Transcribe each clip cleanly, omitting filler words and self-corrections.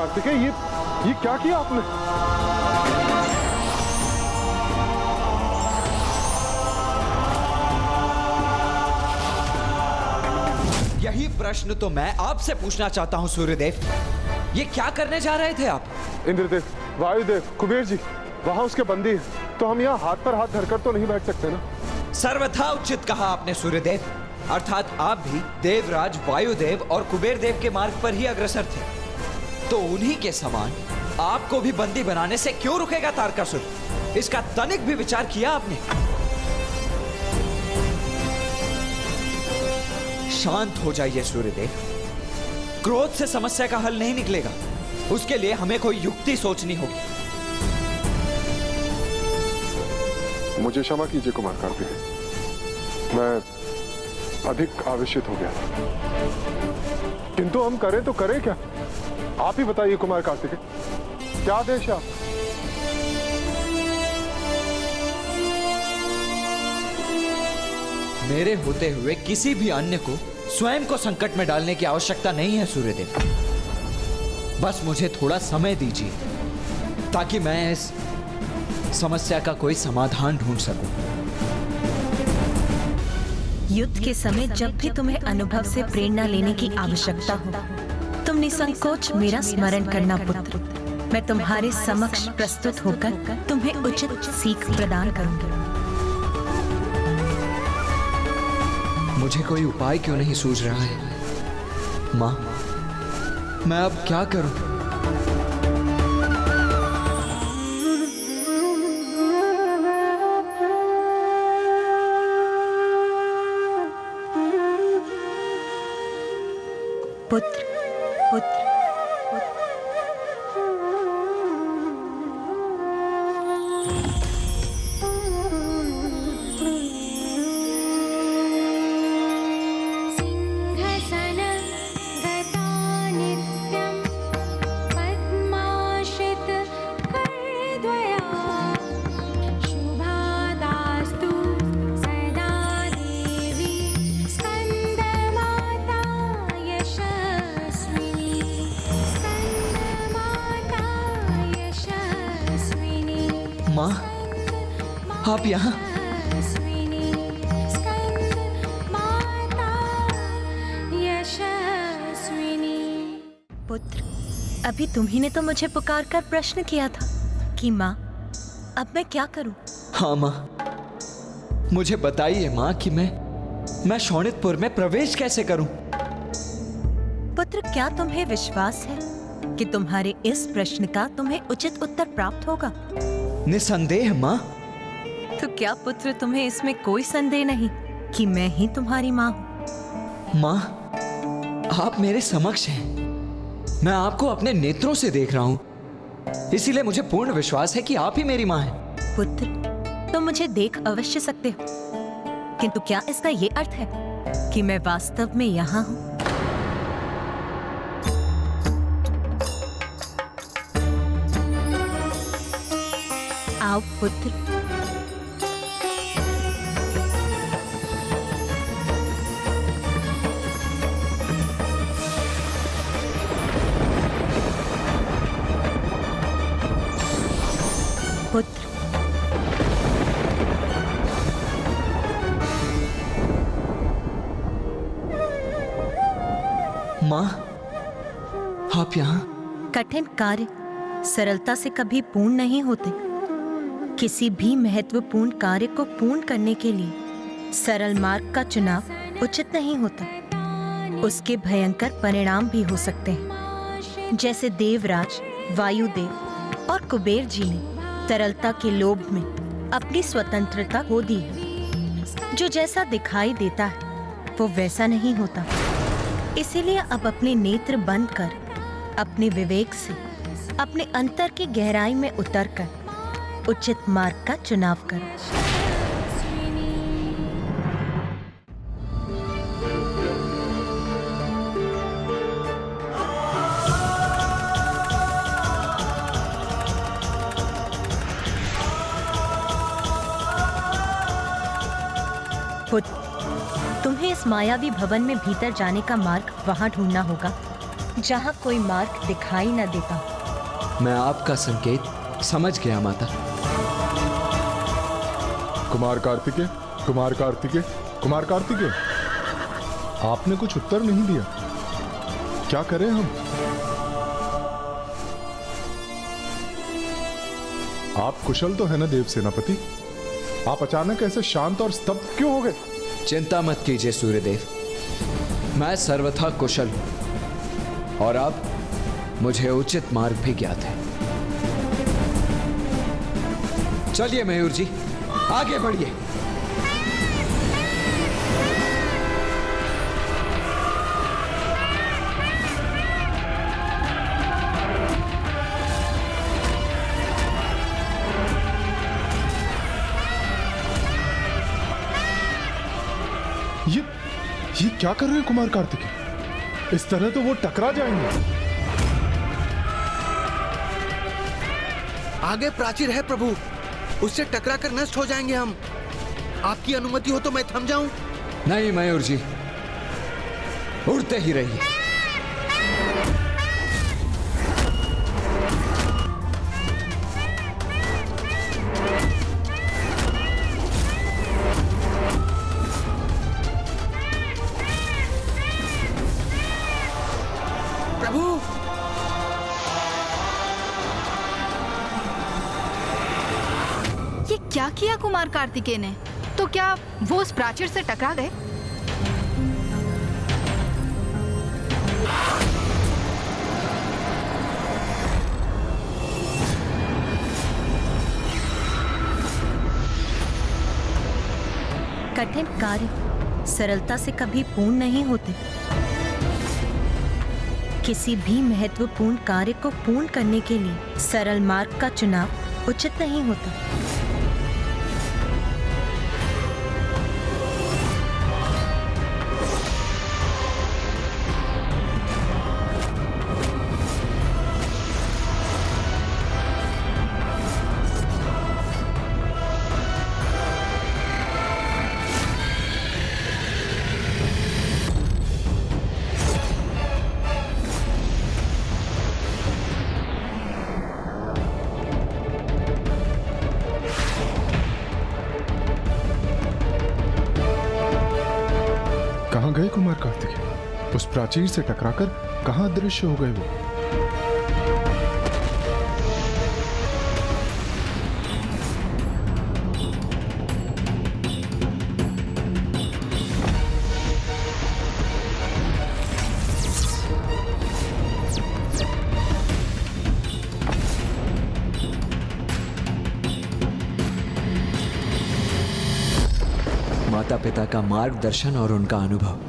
कार्तिकेय, ये क्या किया आपने? यही प्रश्न तो मैं आपसे पूछना चाहता हूं सूर्यदेव। ये क्या करने जा रहे थे आप? इंद्रदेव, वायुदेव, कुबेर जी, वहां उसके बंदी है, तो हम यहाँ हाथ पर हाथ धरकर तो नहीं बैठ सकते ना। सर्वथा उचित कहा आपने सूर्यदेव। अर्थात आप भी देवराज, वायुदेव और कुबेर देव के मार्ग पर ही अग्रसर थे, तो उन्हीं के समान आपको भी बंदी बनाने से क्यों रुकेगा तारकासुर? इसका तनिक भी विचार किया आपने? शांत हो जाइए सूर्यदेव। क्रोध से समस्या का हल नहीं निकलेगा, उसके लिए हमें कोई युक्ति सोचनी होगी। मुझे क्षमा कीजिए कुमार कार्तिकेय, मैं अधिक आवेशित हो गया, किंतु हम करें तो करें क्या? आप ही बताइए कुमार कार्तिकेय, क्या आदेश है आप? मेरे होते हुए किसी भी अन्य को स्वयं को संकट में डालने की आवश्यकता नहीं है सूर्यदेव। बस मुझे थोड़ा समय दीजिए ताकि मैं इस समस्या का कोई समाधान ढूंढ सकूं। युद्ध के समय जब भी तुम्हें अनुभव से प्रेरणा लेने की आवश्यकता हो, तुम निसंकोच मेरा स्मरण करना पुत्र। मैं तुम्हारे समक्ष प्रस्तुत होकर तुम्हें उचित सीख प्रदान करूंगी। मुझे कोई उपाय क्यों नहीं सूझ रहा है? माँ, मैं अब क्या करूं? पुत्र, पुत्र, सिंहासन गता नित्यं पद्माश्रित करद्वया शुभादास्तु सदा देवी स्कन्दमाता यशस्विनी स्कन्दमाता यशस्विनी माँ, आप यहाँ? यशस्विनी स्कन्दमाता यशस्विनी। पुत्र, अभी तुम्ही ने तो मुझे पुकार कर प्रश्न किया था कि माँ, अब मैं क्या करूं? हाँ माँ, मुझे बताइए माँ कि मैं शोणितपुर में प्रवेश कैसे करूं? पुत्र, क्या तुम्हें विश्वास है कि तुम्हारे इस प्रश्न का तुम्हें उचित उत्तर प्राप्त होगा? निसंदेह माँ। तो क्या पुत्र तुम्हें इसमें कोई संदेह नहीं कि मैं ही तुम्हारी माँ हूँ? माँ, आप मेरे समक्ष हैं। मैं आपको अपने नेत्रों से देख रहा हूं, इसीलिए मुझे पूर्ण विश्वास है कि आप ही मेरी माँ हैं। पुत्र, तुम मुझे देख अवश्य सकते हो, किंतु क्या इसका ये अर्थ है कि मैं वास्तव में यहाँ हूँ? आओ पुत्र। पुत्र, माँ, आप यहाँ? कठिन कार्य सरलता से कभी पूर्ण नहीं होते। किसी भी महत्वपूर्ण कार्य को पूर्ण करने के लिए सरल मार्ग का चुनाव उचित नहीं होता। उसके भयंकर परिणाम भी हो सकते हैं, जैसे देवराज, वायुदेव और कुबेर जी ने तरलता के लोभ में अपनी स्वतंत्रता खो दी है। जो जैसा दिखाई देता है वो वैसा नहीं होता। इसीलिए अब अपने नेत्र बंद कर अपने विवेक से अपने अंतर की गहराई में उतरकर उचित मार्ग का चुनाव करो। पुत्र, तुम्हें इस मायावी भवन में भीतर जाने का मार्ग वहां ढूंढना होगा जहाँ कोई मार्ग दिखाई न देता। मैं आपका संकेत समझ गया माता। कुमार कार्तिकेय, कुमार कार्तिकेय, कुमार कार्तिकेय, आपने कुछ उत्तर नहीं दिया। क्या करें हम? आप कुशल तो है ना देव सेनापति? आप अचानक ऐसे शांत और स्तब्ध क्यों हो गए? चिंता मत कीजिए सूर्यदेव, मैं सर्वथा कुशल हूं और अब मुझे उचित मार्ग भी ज्ञात है। चलिए मयूर जी, आगे बढ़िए। ये क्या कर रहे हैं कुमार कार्तिकेय? इस तरह तो वो टकरा जाएंगे। आगे प्राचीर है प्रभु, उससे टकरा कर नष्ट हो जाएंगे हम। आपकी अनुमति हो तो मैं थम जाऊं? नहीं मयूर जी, उड़ते ही रहिए। प्रभु, ये क्या किया कुमार कार्तिकेय ने? तो क्या वो उस प्राचीर से टकरा गए? कठिन कार्य सरलता से कभी पूर्ण नहीं होते। किसी भी महत्वपूर्ण कार्य को पूर्ण करने के लिए सरल मार्ग का चुनाव उचित नहीं होता। कहां गए कुमार कार्तिकेय? उस प्राचीर से टकराकर कहां अदृश्य हो गए वो? माता पिता का मार्गदर्शन और उनका अनुभव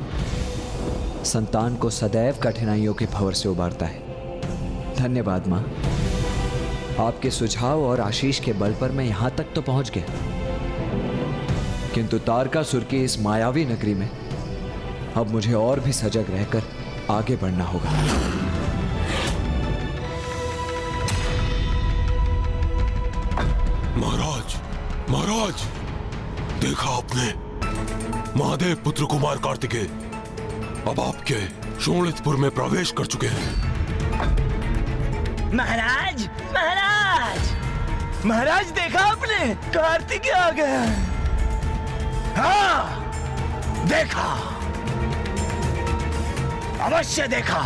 संतान को सदैव कठिनाइयों के भंवर से उबारता है। धन्यवाद माँ, आपके सुझाव और आशीष के बल पर मैं यहां तक तो पहुंच गया, किंतु तारकासुर की इस मायावी नगरी में अब मुझे और भी सजग रहकर आगे बढ़ना होगा। महाराज, महाराज, देखा आपने? महादेव पुत्र कुमार कार्तिकेय अब आपके शोणितपुर में प्रवेश कर चुके हैं। महाराज, महाराज, महाराज, देखा आपने? कार्तिकेय आ गया। हाँ, देखा, अवश्य देखा,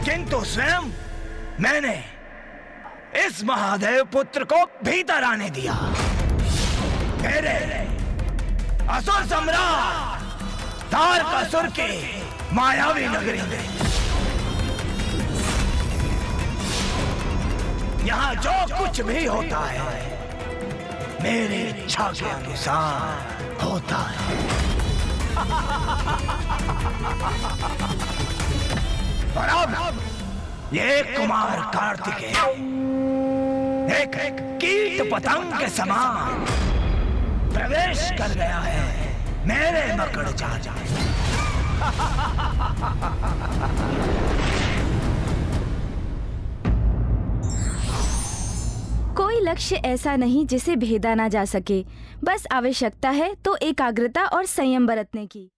किंतु स्वयं मैंने इस महादेव पुत्र को भीतर आने दिया। मेरे असुर सम्राट तारकासुर की मायावी नगरी में यहाँ जो कुछ भी होता है मेरी इच्छा के अनुसार होता है। और अब ये कुमार कार्तिकेय एक कीट पतंग के समान प्रवेश कर गया है मेरे मकड़ जाल में। कोई लक्ष्य ऐसा नहीं जिसे भेदा ना जा सके। बस आवश्यकता है तो एकाग्रता और संयम बरतने की।